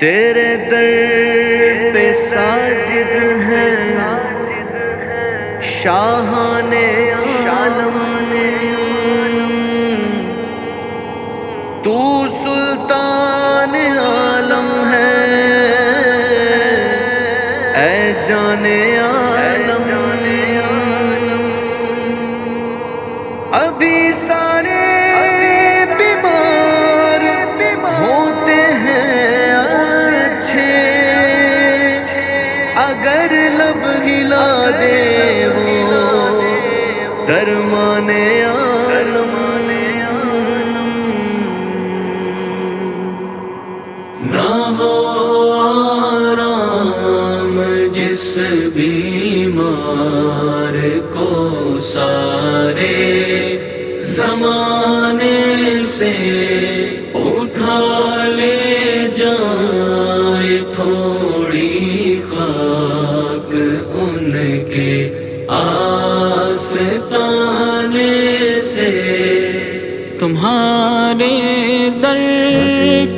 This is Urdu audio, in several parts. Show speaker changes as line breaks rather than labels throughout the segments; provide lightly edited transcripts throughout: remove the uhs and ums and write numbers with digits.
تیرے در پہ ساجد ہیں شاہان عالم، تو سلطان عالم ہے اے جان عالم۔ ابھی سارے بیمار ہوتے ہیں اچھے، اگر لب ہلا دے وہ درمان عالم۔ نہ ہو آرام جس بیمار کو سارے زمانے سے اٹھا لے جائے، تھوڑی خاک ان کے آستانے سے۔
تمہارے در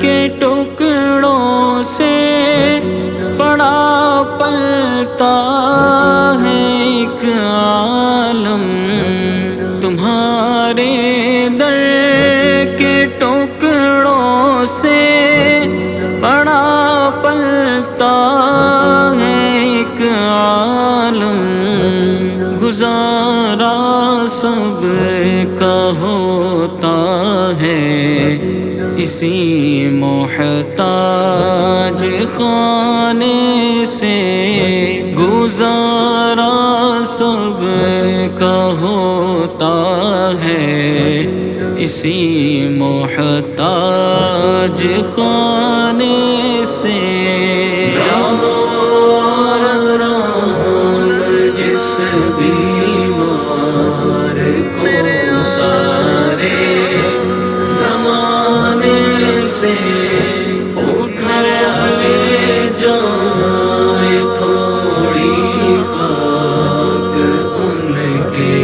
کے ٹکڑوں سے بڑا پلتا ہے ایک عالم، تمہارے در کے ٹکڑوں سے بڑا پلتا ہے ایک عالم۔ گزارا سب کا ہوتا ہے اسی محتاج خانے سے، گزارا سب کا ہوتا ہے اسی محتاج خانے سے۔
جس بیمار کو سارے زمانے سے اٹھا لے جائے، تھوڑی خاک ان کے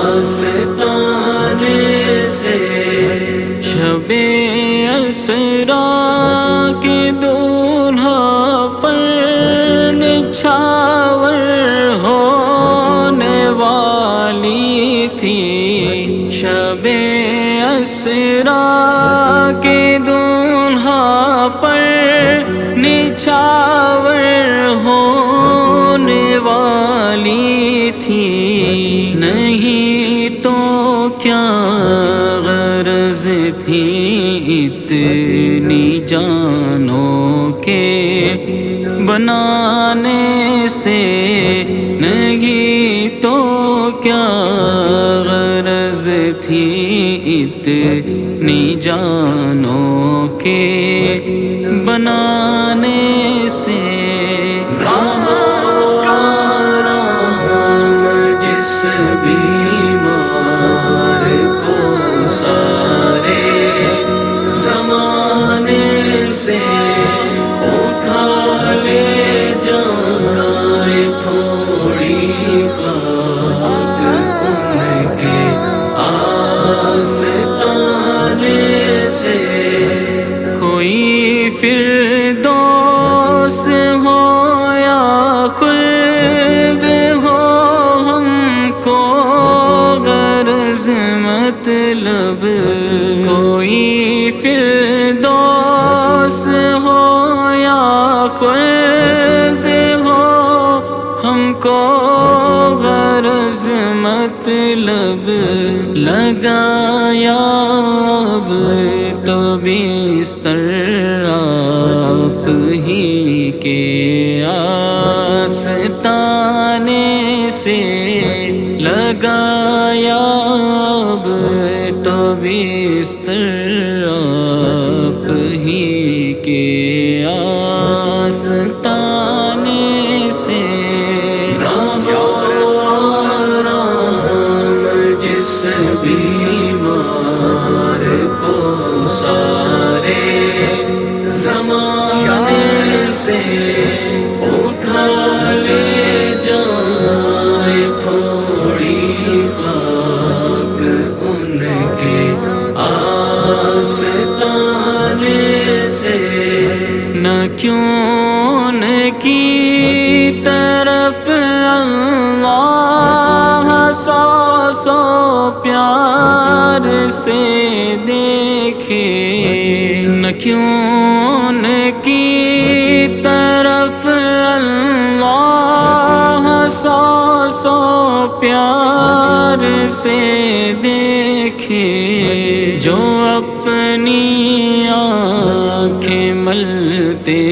آستانے سے۔
شب اسرا کے دولہا پر نچھاور ہونے والی تھی، شب اسرا کے دولہا پر نچھاور ہونے والی تھی۔ نہیں تو کیا غرض تھی اتنی جانوں کے بنانے سے، نہیں تو کیا غرض تھی اتنی جانوں کے بنانے سے۔
جس بیمار کو سارے زمانے سے اٹھا لے جائے، تھوڑی خاک ان کے آستانے سے۔
کوئی فردوس ہو یا خلد ہو، ہم کو غرض مطلب، کوئی فردوس ہو یا خلد ہو، ہم کو غرض مطلب، لگایا اب تو بستر آپ ہی کے آستانے سے، لگایا اب تو بستر آپ ہی کے آستانے سے۔
جس بیمار کو سارے زمانے سے اٹھا لے جائے، تھوڑی خاک ان کے آستانے سے۔
نہ کیوں کی طرف اللہ سو سو پیار سے دیکھے، نہ کیوں کی طرف اللہ سو سو پیار سے دیکھے، جو اپنی آنکھیں ملتے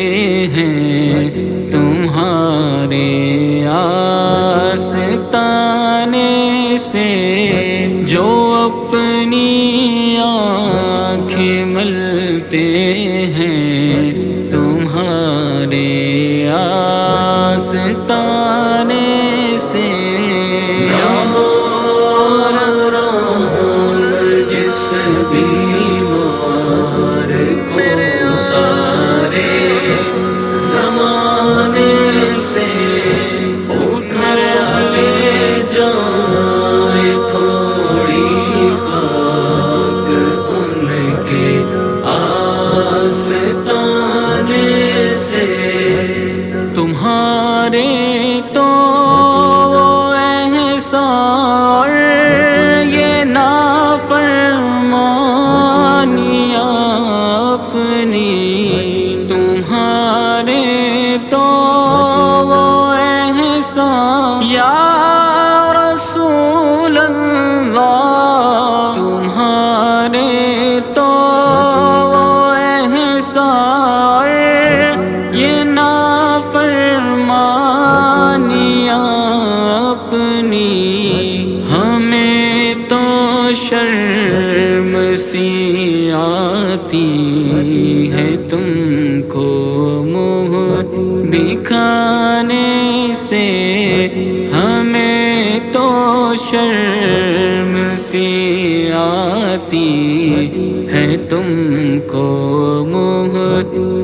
ہیں تمہارے آستانے سے، جو اپنی آنکھیں ملتے ہیں تمہارے آستانے سے،
جس بیمار کو سارے زمانے سے اٹھا لے جائے، تھوڑی خاک ان کے آستانے سے،
تمہارے تو احسان یہ نافرمانیاں اپنی، تمہارے تو احسان یا رسول اللہ، تمہارے تو احسان یہ نافرمانیاں اپنی، ہمیں تو شرم سی آتی ہے تم کو منہ دکھانے سے، ہمیں تو شرم سی آتی ہے تم کو منہ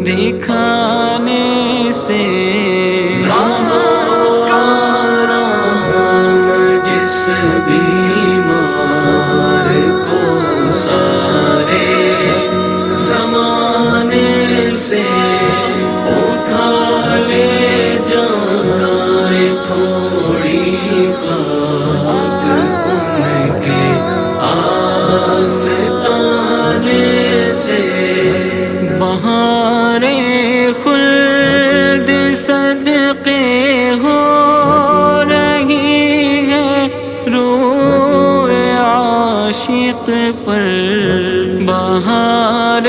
دکھانے سے،
جس بیمار کو سارے زمانے سے اٹھا لے جائے، تھوڑی خاک ان کے آستانے سے،
بہار خلد صدقے ہو رہی ہے روح عاشق پر، بہار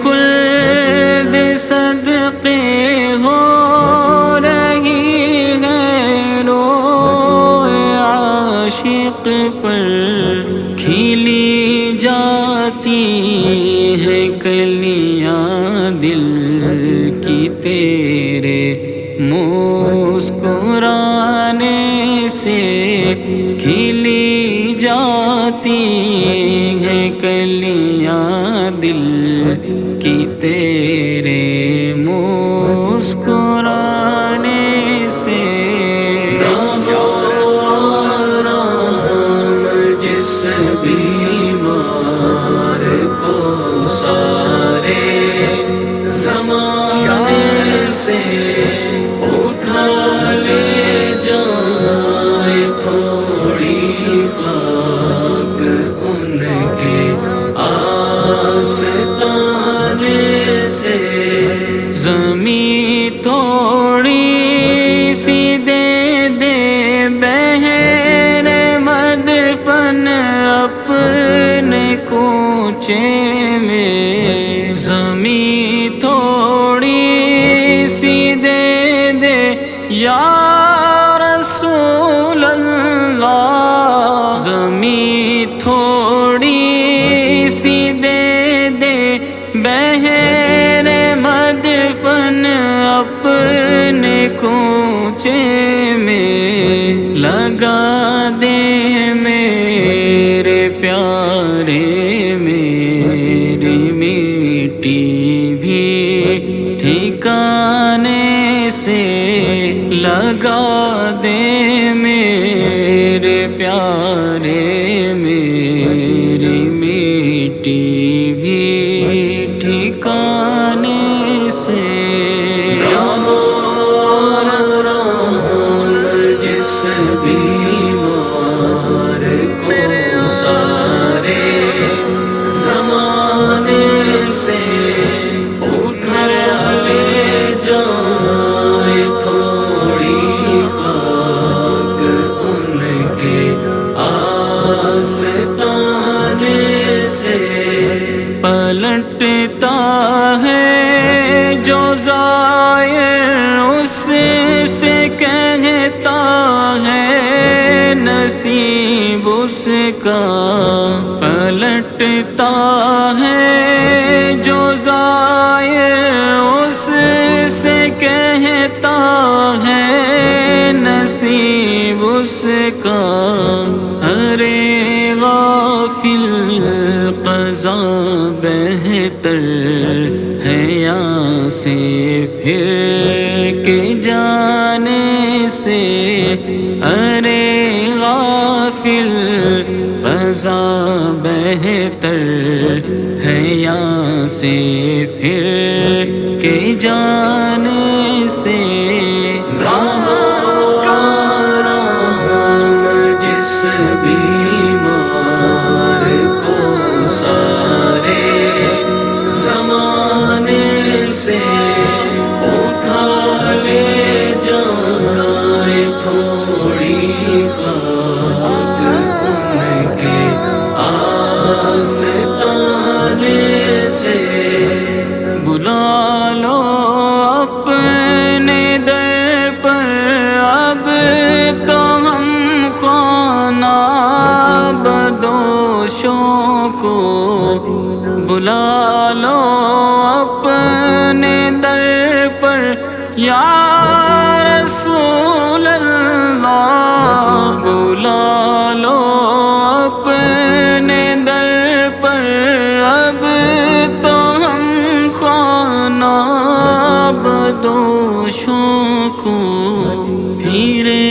خلد صدقے ہو رہی ہے روح عاشق پر، کھلی جاتی ہے کلیاں دل کی تیرے مسکرانے سے، کھلی جاتی ہے کلیاں دل کی تیرے مسکرانے سے،
جس بیمار کو سارے زمانے سے اٹھا لے جائے، تھوڑی خاک ان کے آستانے سے،
زمین تھوڑی سی دے دے بہن مدفن اپنے کوچے میں، زمین تھوڑی سی دے دے یا رسول اللہ، زمین تھوڑی سی دے دے بہن مدفن اپنے کوچے میں، لگا دے میرے پیارے میری مٹی بھی ٹھکانے سے، لگا دے میرے پیارے میری مٹی بھی ٹھکانے سے،
سے اٹھا لے جائے تھوڑی خاک ان کے آستانے سے.
پلٹتا ہے جو زائر اس سے کہتا ہے نصیب اس کا. پلٹتا ہے جو زائر اس سے کہتا ہے نصیب اس کا. ارے غافل قضا بہتر ہے یہاں سے پھر کے جانے سے. ارے غافل قضا بہتر ہے یہاں سے پھر کے جانے سے.
جس بیمار کو سارے زمانے سے اٹھا لے جائے تھوڑی خاک ان کے آستانے سے.
بلا لو اپنے در پر اب تو ہم خانہ بدوشوں کو. بلا لو اپنے در پر یا رسول اللہ. بلا لو اپنے در پر اب تو ہم خانہ بدوشوں کو. پھرے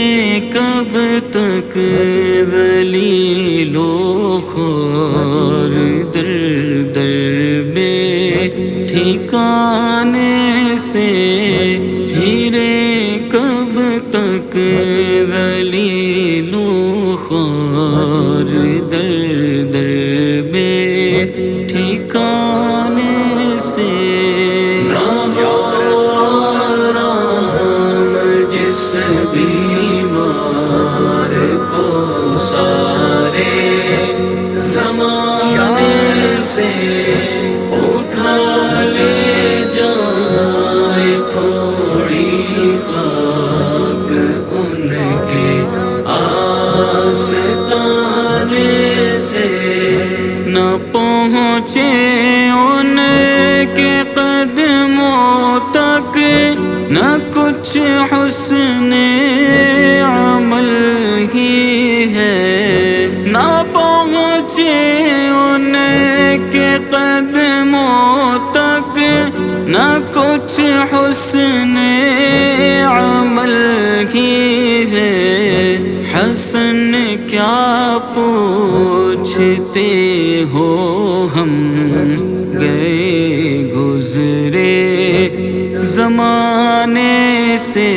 کب تک ذلیل و خوار در در بے ٹھکانے سے. پھرے کب تک ذلیل و خوار در در بے ٹھکانے سے.
جس بیمار کو سارے زمانے سے اٹھا لے جائے تھوڑی خاک ان کے آستانے سے.
نہ پہنچے ان کے قدموں تک نہ کچھ حسن عمل ہی ہے. نہ پہنچے ان کے قدموں تک نہ کچھ حسن عمل ہی ہے. حسن کیا پوچھتے ہو ہم گئے گزرے زمانے سے.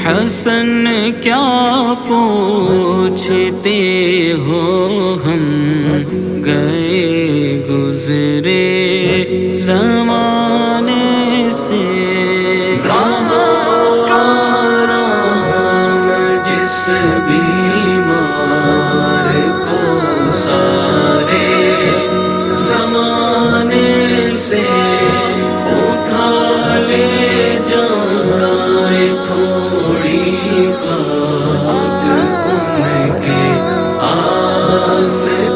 حسن کیا پوچھتے ہو ہم گئے گزرے زمانے سے.
جس بیمار کو سارے زمانے سے اٹھا لے جائے تھوڑی خاک ان کے آستانے